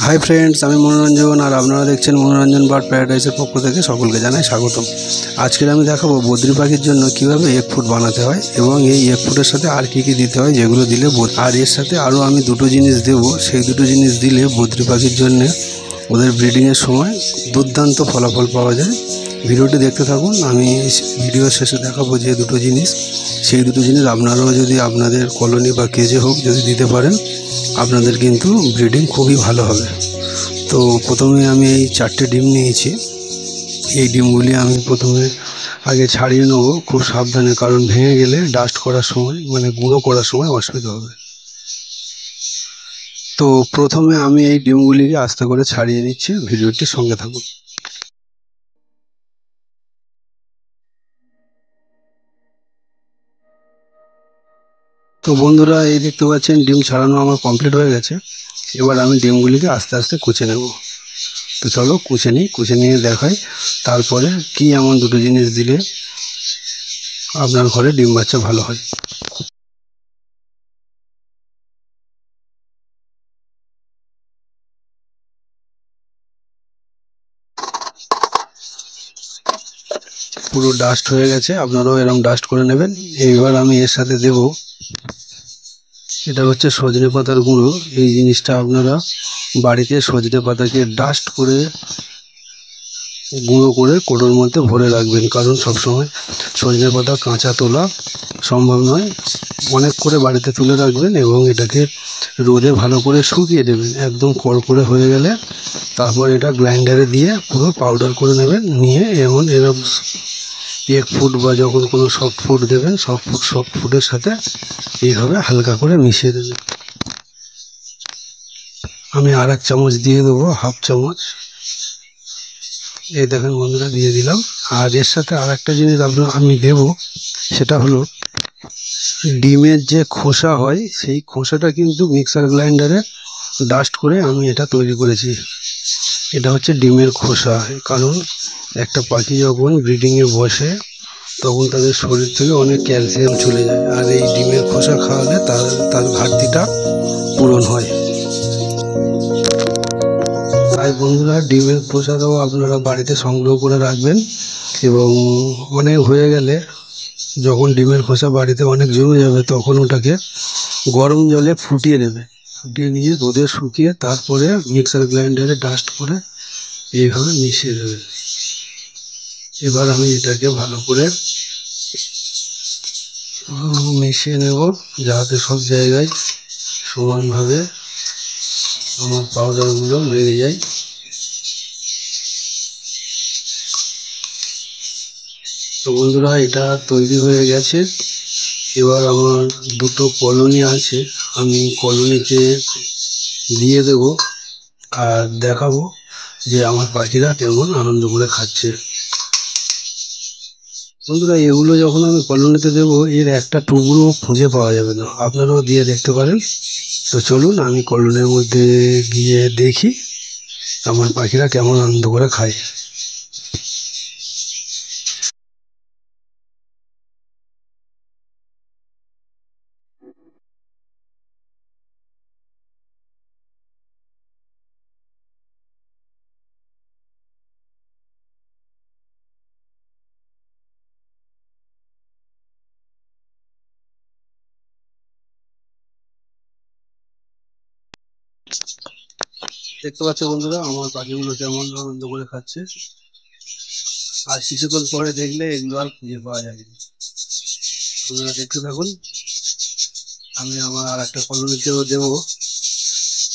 Hi friends, আমি মনোরঞ্জন আর আপনারা দেখছেন মনোরঞ্জন বার্ড প্যারাডাইসের পক্ষ থেকে সকলকে জানাই স্বাগতম। আজকের আমি দেখাবো বদ্রি পাখির জন্য কিভাবে এক ফুড বানাতে হয় এবং এই এক ফুডের সাথে আর কি কি দিতে হয়, যেগুলো দিলে আর এর সাথে আরও আমি দুটো জিনিস দেবো, সেই দুটো জিনিস দিলে বদ্রি পাখির জন্য ওদের ব্রিডিংয়ের সময় দুর্দান্ত ফলাফল পাওয়া যায়। ভিডিওটি দেখতে থাকুন। আমি ভিডিওর শেষে দেখাবো যে দুটো জিনিস, সেই দুটো জিনিস আপনারাও যদি আপনাদের কলোনি বা কেজে হোক যদি দিতে পারেন, আপনাদের কিন্তু ব্রিডিং খুবই ভালো হবে। তো প্রথমে আমি এই 4টে ডিম নিয়েছি। এই ডিমগুলি আমি প্রথমে আগে ছাড়িয়ে নেবো খুব সাবধানে, কারণ ভেঙে গেলে ডাস্ট করার সময় মানে গুঁড়ো করার সময় অসুবিধা হবে। তো প্রথমে আমি এই ডিমগুলিকে আস্তে করে ছাড়িয়ে নিচ্ছি, ভিডিওটির সঙ্গে থাকুন। তো বন্ধুরা, এই দেখতে পাচ্ছেন ডিম ছাড়ানো আমার কমপ্লিট হয়ে গেছে। এবার আমি ডিমগুলিকে আস্তে আস্তে কুচে নেব। তো চলো কুচে নিই, কুচে নিয়ে দেখাই তারপরে কি এমন দুটো জিনিস দিলে আপনার ঘরে ডিম বাচ্চা ভালো হয়। পুরো ডাস্ট হয়ে গেছে, আপনারাও এরকম ডাস্ট করে নেবেন। এইবার আমি এর সাথে দেব, এটা হচ্ছে সজনে পাতার গুঁড়ো। এই জিনিসটা আপনারা বাড়িতে সজনে পাতাকে ডাস্ট করে গুঁড়ো করে কোটোর মধ্যে ভরে রাখবেন, কারণ সবসময় সজনে পাতা কাঁচা তোলা সম্ভব নয়। অনেক করে বাড়িতে তুলে রাখবেন এবং এটাকে রোদে ভালো করে শুকিয়ে দেবেন, একদম কড়কড়ে হয়ে গেলে তারপর এটা গ্রাইন্ডারে দিয়ে পুরো পাউডার করে নেবেন। নিয়ে এরকম এক ফুড বা যখন কোনো সফট ফুড দেবেন, সফট ফুডের সাথে এইভাবে হালকা করে মিশিয়ে দেবেন। আমি আর 1 চামচ দিয়ে দেবো, হাফ চামচ। এই দেখেন বন্ধুরা, দিয়ে দিলাম। আর এর সাথে আর একটা জিনিস আমি দেব, সেটা হলো ডিমের যে খোসা হয়, সেই খোসাটা কিন্তু মিক্সার গ্রাইন্ডারে ডাস্ট করে আমি এটা তৈরি করেছি। এটা হচ্ছে ডিমের খোসা। কারণ একটা পাখি যখন ব্রিডিংয়ে বসে তখন তাদের শরীর থেকে অনেক ক্যালসিয়াম চলে যায়, আর এই ডিমের খোসা খাওয়ালে তার ঘাটতিটা পূরণ হয়। তাই বন্ধুরা, ডিমের খোসাটাও আপনারা বাড়িতে সংগ্রহ করে রাখবেন এবং অনেক হয়ে গেলে যখন ডিমের খোসা বাড়িতে অনেক জমে যাবে তখন ওটাকে গরম জলে ফুটিয়ে নেবে। ফুটিয়ে নিয়ে রোদে শুকিয়ে তারপরে মিক্সার গ্রাইন্ডারে ডাস্ট করে এইভাবে মিশিয়ে দেবে। এবার আমি এটাকে ভালো করে মিশিয়ে নেব, যাতে সব জায়গায় সমানভাবে আমার পাউডারগুলো লেগে যায়। তো বন্ধুরা, এটা তৈরি হয়ে গেছে। এবার আমার দুটো কলোনি আছে, আমি কলোনিতে দিয়ে দেব আর দেখাবো যে আমার পাখিরা কেমন আনন্দ করে খাচ্ছে। বন্ধুরা, এগুলো যখন আমি কলোনিতে দেবো, এর একটা টুকরো খুঁজে পাওয়া যাবে না, আপনারাও দিয়ে দেখতে পারেন। তো চলুন আমি কলোনির মধ্যে গিয়ে দেখি আমার পাখিরা কেমন আনন্দ করে খায়। দেখতে পাচ্ছ বন্ধুরা, আমার পাখিগুলো কেমন আনন্দ করে খাচ্ছে। আর কিছুক্ষণ পরে দেখলে এগুলো আর খুঁজে পাওয়া যাবে না। আপনারা দেখতে থাকুন। আমি আমার আর একটা কলোনিতেও দেবো,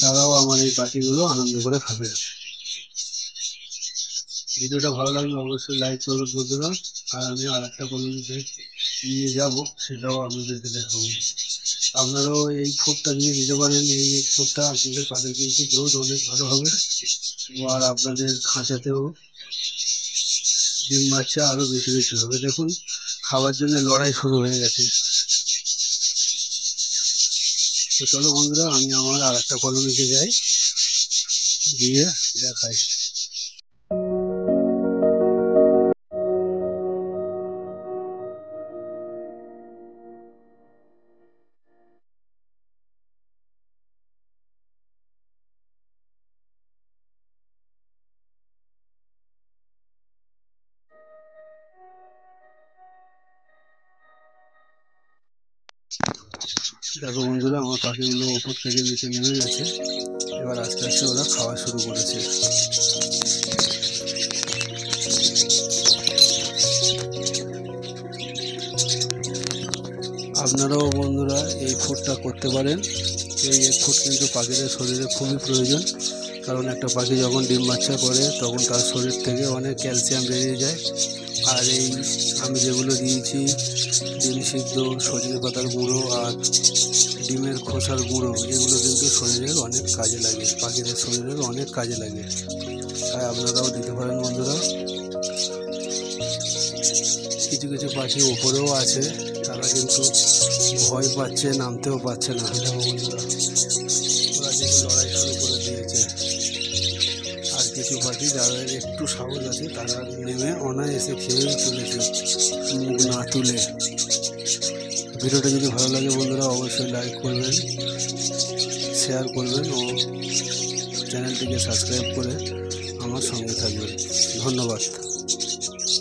তারাও আমার এই পাখিগুলো আনন্দ করে খাবে। ভিডিওটা ভালো লাগলে অবশ্যই লাইক করবেন বন্ধুরা। আর আমি আর একটা কলোনিতে নিয়ে যাব, সেটাও আপনাদেরকে দেখাবো। আপনারাও এই ফুডটা নিয়ে দিতে পারেন। এই ফুডটা আপনাদের পাখির কিন্তু গ্রোথ অনেক ভালো হবে, আর আপনাদের খাঁচাতেও ডিম বাচ্চা আরো বেশি বেশি হবে। দেখুন, খাওয়ার জন্য লড়াই শুরু হয়ে গেছে। তো চলো বন্ধুরা, আমি আমার আর একটা কলোনিতে যাই, গিয়ে দেখাই। দেখো বন্ধুরা, আমার পাখিগুলো ওপর থেকে নিচে নেমে গেছে। এবার আস্তে আস্তে ওরা খাওয়া শুরু করেছে। আপনারাও বন্ধুরা এই ফুডটা করতে পারেন। এই এগ ফুড কিন্তু পাখিদের শরীরে খুবই প্রয়োজন, কারণ একটা পাখি যখন ডিম বাচ্চা করে তখন তার শরীর থেকে অনেক ক্যালসিয়াম বেরিয়ে যায়। আর এই আমি যেগুলো দিয়েছি, ডিম সিদ্ধ, সজনে পাতার গুঁড়ো আর ডিমের খোসার গুঁড়ো, এগুলো কিন্তু শরীরের অনেক কাজে লাগে, পাখিদের শরীরের অনেক কাজে লাগে। তাই আপনারাও দিতে পারেন বন্ধুরা। কিছু কিছু পাখি ওপরেও আছে, তারা কিন্তু ভয় পাচ্ছে, নামতেও পারছে না। দেখো বন্ধুরা, ওরা কিন্তু লড়াই শুরু করে দিয়েছে। আর কিছু পাখি যাদের একটু সাহস আছে তারা নেমে অনায়াসে খেয়েই চলেছে, মুখ না তুলে। ভিডিওটা যদি ভালো লাগে বন্ধুরা, অবশ্যই লাইক করবেন, শেয়ার করবেন ও চ্যানেলটিকে সাবস্ক্রাইব করে আমার সঙ্গে থাকবেন। ধন্যবাদ।